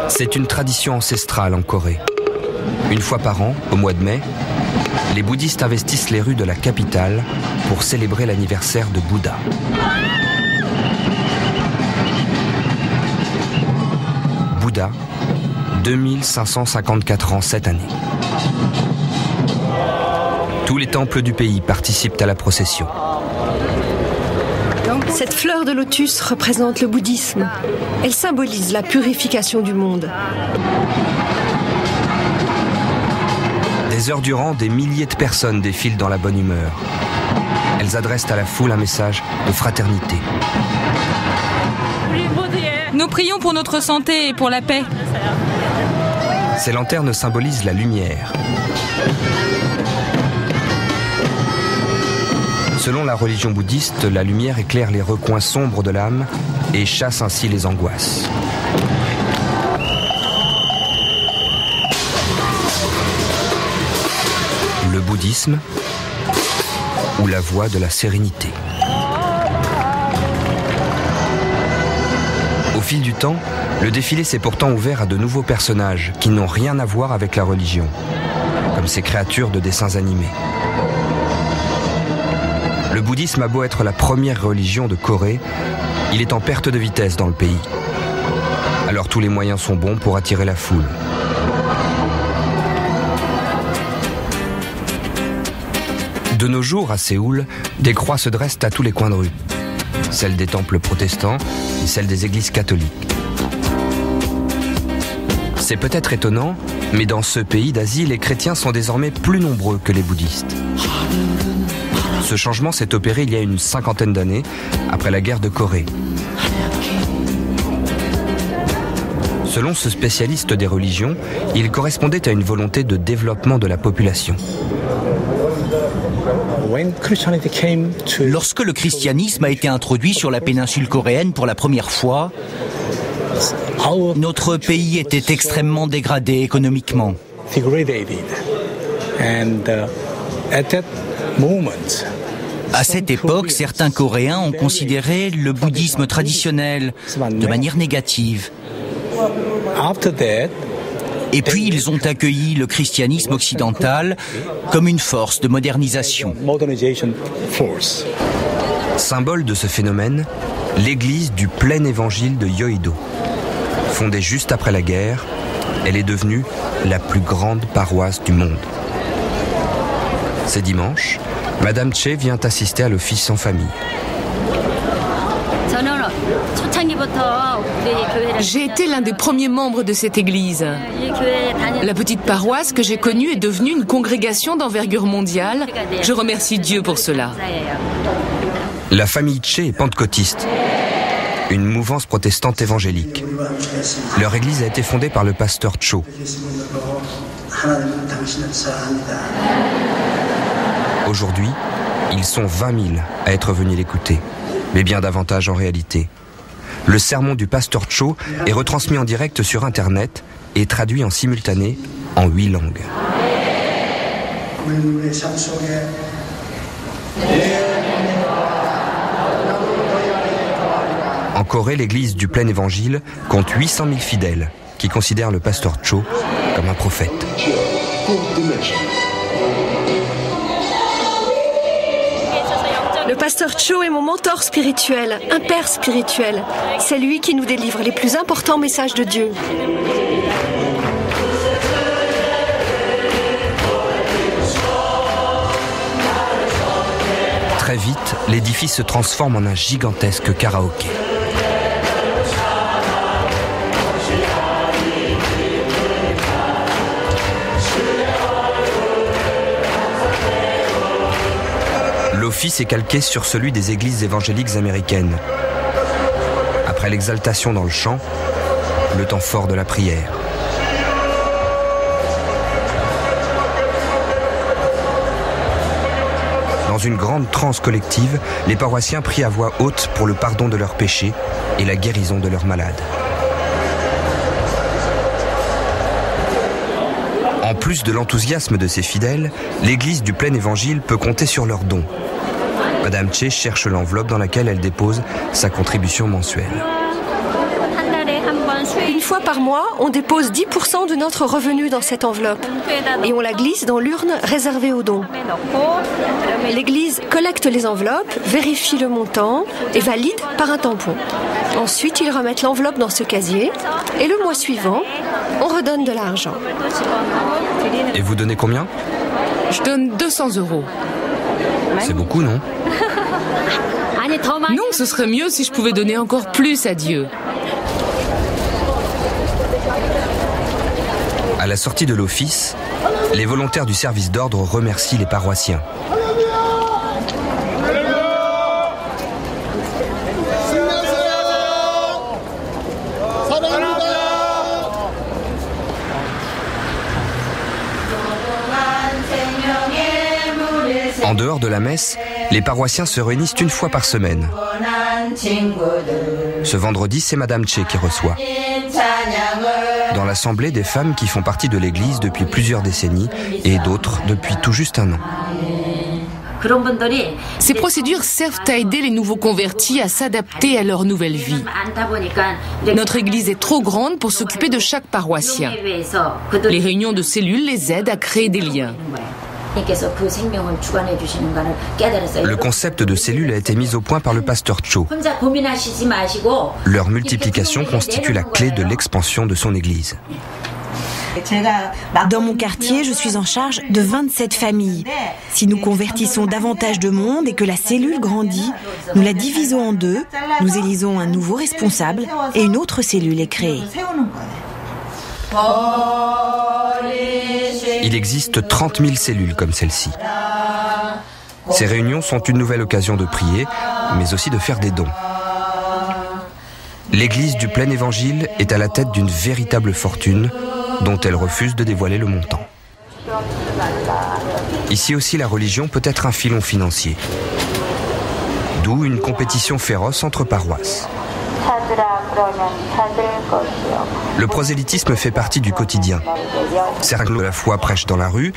C'est une tradition ancestrale en Corée. Une fois par an, au mois de mai, les bouddhistes investissent les rues de la capitale pour célébrer l'anniversaire de Bouddha. Bouddha, 2554 ans cette année. Tous les temples du pays participent à la procession. Cette fleur de lotus représente le bouddhisme. Elle symbolise la purification du monde. Des heures durant, des milliers de personnes défilent dans la bonne humeur. Elles adressent à la foule un message de fraternité. Nous prions pour notre santé et pour la paix. Ces lanternes symbolisent la lumière. Selon la religion bouddhiste, la lumière éclaire les recoins sombres de l'âme et chasse ainsi les angoisses. Le bouddhisme ou la voie de la sérénité. Au fil du temps, le défilé s'est pourtant ouvert à de nouveaux personnages qui n'ont rien à voir avec la religion, comme ces créatures de dessins animés. Le bouddhisme a beau être la première religion de Corée, il est en perte de vitesse dans le pays. Alors tous les moyens sont bons pour attirer la foule. De nos jours, à Séoul, des croix se dressent à tous les coins de rue. Celles des temples protestants et celles des églises catholiques. C'est peut-être étonnant, mais dans ce pays d'Asie, les chrétiens sont désormais plus nombreux que les bouddhistes. Ce changement s'est opéré il y a une cinquantaine d'années, après la guerre de Corée. Selon ce spécialiste des religions, il correspondait à une volonté de développement de la population. Lorsque le christianisme a été introduit sur la péninsule coréenne pour la première fois, notre pays était extrêmement dégradé économiquement. À cette époque, certains Coréens ont considéré le bouddhisme traditionnel de manière négative. Et puis ils ont accueilli le christianisme occidental comme une force de modernisation. Symbole de ce phénomène, l'église du plein évangile de Yeouido. Fondée juste après la guerre, elle est devenue la plus grande paroisse du monde. C'est dimanche, Madame Che vient assister à l'office en famille. J'ai été l'un des premiers membres de cette église. La petite paroisse que j'ai connue est devenue une congrégation d'envergure mondiale. Je remercie Dieu pour cela. La famille Che est pentecôtiste, une mouvance protestante évangélique. Leur église a été fondée par le pasteur Cho. Aujourd'hui, ils sont 20 000 à être venus l'écouter, mais bien davantage en réalité. Le sermon du pasteur Cho est retransmis en direct sur Internet et traduit en simultané en 8 langues. En Corée, l'église du plein évangile compte 800 000 fidèles qui considèrent le pasteur Cho comme un prophète. Le pasteur Cho est mon mentor spirituel, un père spirituel. C'est lui qui nous délivre les plus importants messages de Dieu. Très vite, l'édifice se transforme en un gigantesque karaoké. L'office est calqué sur celui des églises évangéliques américaines. Après l'exaltation dans le chant, le temps fort de la prière. Dans une grande transe collective, les paroissiens prient à voix haute pour le pardon de leurs péchés et la guérison de leurs malades. En plus plus de l'enthousiasme de ses fidèles, l'église du Plein Évangile peut compter sur leurs dons. Madame Che cherche l'enveloppe dans laquelle elle dépose sa contribution mensuelle. Une fois par mois, on dépose 10% de notre revenu dans cette enveloppe et on la glisse dans l'urne réservée aux dons. L'église collecte les enveloppes, vérifie le montant et valide par un tampon. Ensuite, ils remettent l'enveloppe dans ce casier et le mois suivant, on redonne de l'argent. Et vous donnez combien? Je donne 200 €. C'est beaucoup, non? Non, ce serait mieux si je pouvais donner encore plus à Dieu. À la sortie de l'office, les volontaires du service d'ordre remercient les paroissiens. En dehors de la messe, les paroissiens se réunissent une fois par semaine. Ce vendredi, c'est Madame Che qui reçoit. Dans l'assemblée, des femmes qui font partie de l'église depuis plusieurs décennies et d'autres depuis tout juste un an. Ces procédures servent à aider les nouveaux convertis à s'adapter à leur nouvelle vie. Notre église est trop grande pour s'occuper de chaque paroissien. Les réunions de cellules les aident à créer des liens. Le concept de cellule a été mis au point par le pasteur Cho. Leur multiplication constitue la clé de l'expansion de son église. Dans mon quartier, je suis en charge de 27 familles. Si nous convertissons davantage de monde et que la cellule grandit, nous la divisons en deux, nous élisons un nouveau responsable et une autre cellule est créée. Il existe 30 000 cellules comme celle-ci. Ces réunions sont une nouvelle occasion de prier, mais aussi de faire des dons. L'église du Plein Évangile est à la tête d'une véritable fortune dont elle refuse de dévoiler le montant. Ici aussi, la religion peut être un filon financier. D'où une compétition féroce entre paroisses. Le prosélytisme fait partie du quotidien. Certains de la foi prêchent dans la rue,